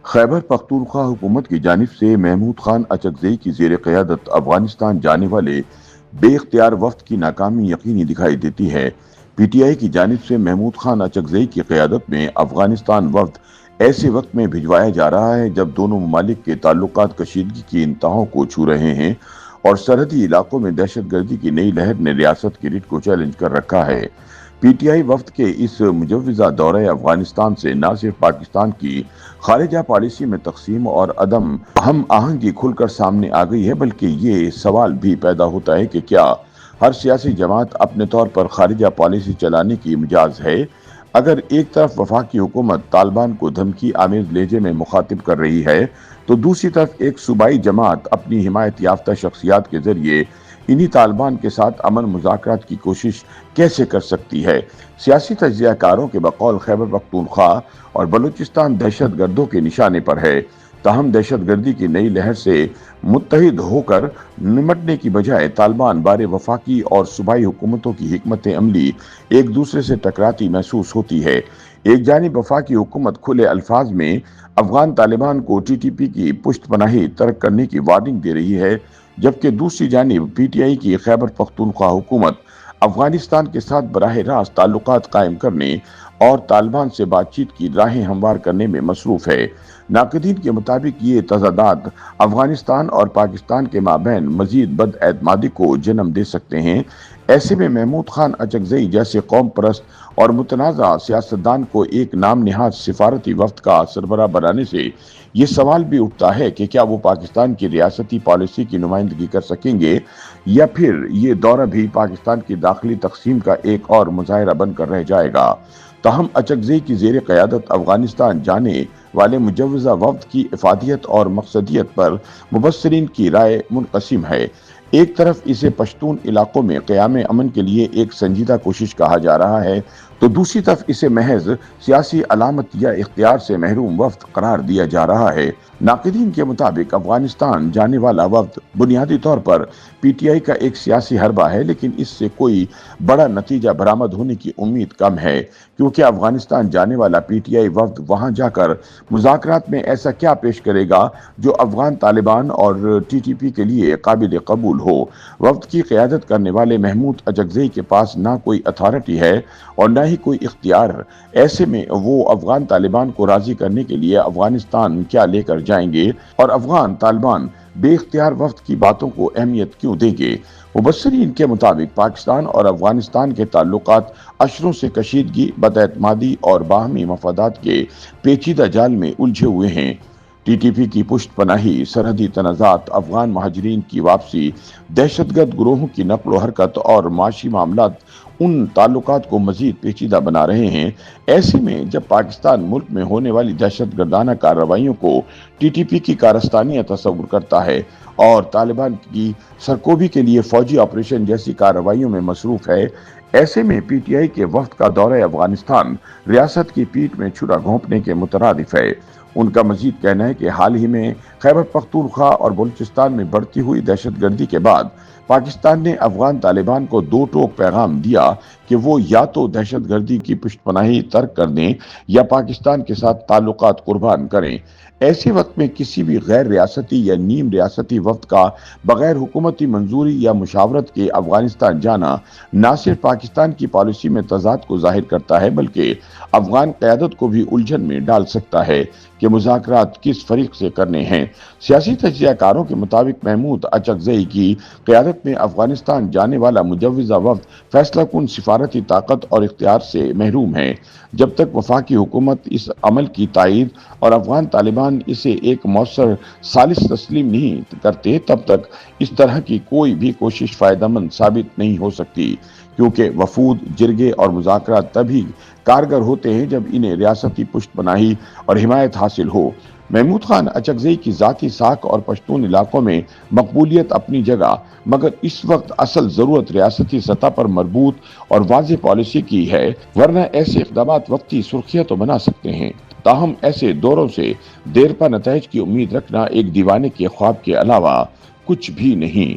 خیبر پختونخوا حکومت کی جانب سے محمود خان اچکزئی کی زیر قیادت افغانستان جانے والے بے اختیار وفد کی ناکامی یقینی دکھائی دیتی ہے۔ پی ٹی آئی کی جانب سے محمود خان اچکزئی کی قیادت میں افغانستان وفد ایسے وقت میں بھجوایا جا رہا ہے جب دونوں ممالک کے تعلقات کشیدگی کی انتہاؤں کو چھو رہے ہیں اور سرحدی علاقوں میں دہشت گردی کی نئی لہر نے ریاست کی ریٹ کو چیلنج کر رکھا ہے۔ پی ٹی آئی وفد کے اس مجوزہ دورہ افغانستان سے نہ صرف پاکستان کی خارجہ پالیسی میں تقسیم اور عدم ہم آہنگی کھل کر سامنے آ گئی ہے، بلکہ یہ سوال بھی پیدا ہوتا ہے کہ کیا ہر سیاسی جماعت اپنے طور پر خارجہ پالیسی چلانے کی مجاز ہے؟ اگر ایک طرف وفاقی حکومت طالبان کو دھمکی آمیز لہجے میں مخاطب کر رہی ہے تو دوسری طرف ایک صوبائی جماعت اپنی حمایت یافتہ شخصیات کے ذریعے انہی طالبان کے ساتھ امن مذاکرات کی کوشش کیسے کر سکتی ہے؟ سیاسی تجزیہ کاروں کے بقول خیبر پختونخوا اور بلوچستان دہشت گردوں کے نشانے پر ہے، تاہم دہشت گردی کی نئی لہر سے متحد ہو کر نمٹنے کی بجائے طالبان بارے وفاقی اور صوبائی حکومتوں کی حکمت عملی ایک دوسرے سے ٹکراتی محسوس ہوتی ہے۔ ایک جانب وفاقی حکومت کھلے الفاظ میں افغان طالبان کو ٹی ٹی پی کی پشت پناہی ترک کرنے کی وارننگ دے رہی ہے، جبکہ دوسری جانب پی ٹی آئی کی خیبر پختونخوا حکومت افغانستان کے ساتھ براہ راست تعلقات قائم کرنے اور طالبان سے بات چیت کی راہیں ہموار کرنے میں مصروف ہے۔ ناقدین کے مطابق یہ تضادات افغانستان اور پاکستان کے مابین مزید بد اعتمادی کو جنم دے سکتے ہیں۔ ایسے میں محمود خان اچکزئی جیسے قوم پرست اور متنازع سیاستدان کو ایک نام نہاد سفارتی وفد کا سربراہ بنانے سے یہ سوال بھی اٹھتا ہے کہ کیا وہ پاکستان کی ریاستی پالیسی کی نمائندگی کر سکیں گے یا پھر یہ دورہ بھی پاکستان کی داخلی تقسیم کا ایک اور مظاہرہ بن کر رہ جائے گا۔ تاہم اچکزئی کی زیر قیادت افغانستان جانے والے مجوزہ وفد کی افادیت اور مقصدیت پر مبصرین کی رائے منقسم ہے۔ ایک طرف اسے پشتون علاقوں میں قیام امن کے لیے ایک سنجیدہ کوشش کہا جا رہا ہے تو دوسری طرف اسے محض سیاسی علامت یا اختیار سے محروم وفد قرار دیا جا رہا ہے۔ ناقدین کے مطابق افغانستان جانے والا وفد بنیادی طور پر پی ٹی آئی کا ایک سیاسی حربہ ہے، لیکن اس سے کوئی بڑا نتیجہ برآمد ہونے کی امید کم ہے، کیونکہ افغانستان جانے والا پی ٹی آئی وفد وہاں جا کر مذاکرات میں ایسا کیا پیش کرے گا جو افغان طالبان اور ٹی ٹی پی کے لیے قابل قبول ہو؟ وفد کی قیادت کرنے والے محمود اچکزئی کے پاس نہ کوئی اتھارٹی ہے اور نہ ہی کوئی اختیار۔ ایسے میں وہ افغان طالبان کو راضی کرنے کے لیے افغانستان کیا لے کر جائیں گے اور افغان طالبان بے اختیار وفد کی باتوں کو اہمیت کیوں دیں گے؟ مبصرین کے مطابق پاکستان اور افغانستان کے تعلقات اشروں سے کشیدگی، بد اعتمادی اور باہمی مفادات کے پیچیدہ جال میں الجھے ہوئے ہیں۔ ٹی ٹی پی کی پشت پناہی، سرحدی تنازعات، افغان مہاجرین کی واپسی، دہشت گرد گروہوں کی نقل و حرکت اور معاشی معاملات ان تعلقات کو مزید پیچیدہ بنا رہے ہیں۔ ایسے میں جب پاکستان ملک میں ہونے والی دہشت گردانہ کارروائیوں کو ٹی ٹی پی کی کارستانیہ تصور کرتا ہے اور طالبان کی سرکوبی کے لیے فوجی آپریشن جیسی کارروائیوں میں مصروف ہے، ایسے میں پی ٹی آئی کے وفد کا دورہ افغانستان ریاست کی پیٹھ میں چھرا گھونپنے کے مترادف ہے۔ ان کا مزید کہنا ہے کہ حال ہی میں خیبر پختونخوا اور بلوچستان میں بڑھتی ہوئی دہشت گردی کے بعد پاکستان نے افغان طالبان کو دو ٹوک پیغام دیا کہ وہ یا تو دہشت گردی کی پشت پناہی ترک کر دیں یا پاکستان کے ساتھ تعلقات قربان کریں۔ ایسے وقت میں کسی بھی غیر ریاستی یا نیم ریاستی وفد کا بغیر حکومتی منظوری یا مشاورت کے افغانستان جانا نہ صرف پاکستان کی پالیسی میں تضاد کو ظاہر کرتا ہے بلکہ افغان قیادت کو بھی الجھن میں ڈال سکتا ہے کہ مذاکرات کس فریق سے کرنے ہیں۔ سیاسی تجزیہ کاروں کے مطابق محمود اچکزئی کی قیادت میں افغانستان جانے والا مجوزہ وفد فیصلہ کن سفارتی طاقت اور اختیار سے محروم ہے۔ جب تک وفاقی حکومت اس عمل کی تائید اور افغان طالبان اسے ایک مؤثر ثالث تسلیم نہیں کرتے، تب تک اس طرح کی کوئی بھی کوشش فائدہ مند ثابت نہیں ہو سکتی، کیونکہ وفود، جرگے اور مذاکرات تبھی کارگر ہوتے ہیں جب انہیں ریاستی پشت پناہی اور حمایت حاصل ہو۔ محمود خان اچکزئی کی ذاتی ساکھ اور پشتون علاقوں میں مقبولیت اپنی جگہ، مگر اس وقت اصل ضرورت ریاستی سطح پر مربوط اور واضح پالیسی کی ہے، ورنہ ایسے اقدامات وقتی سرخیاں تو بنا سکتے ہیں، تاہم ایسے دوروں سے دیرپا نتائج کی امید رکھنا ایک دیوانے کے خواب کے علاوہ کچھ بھی نہیں۔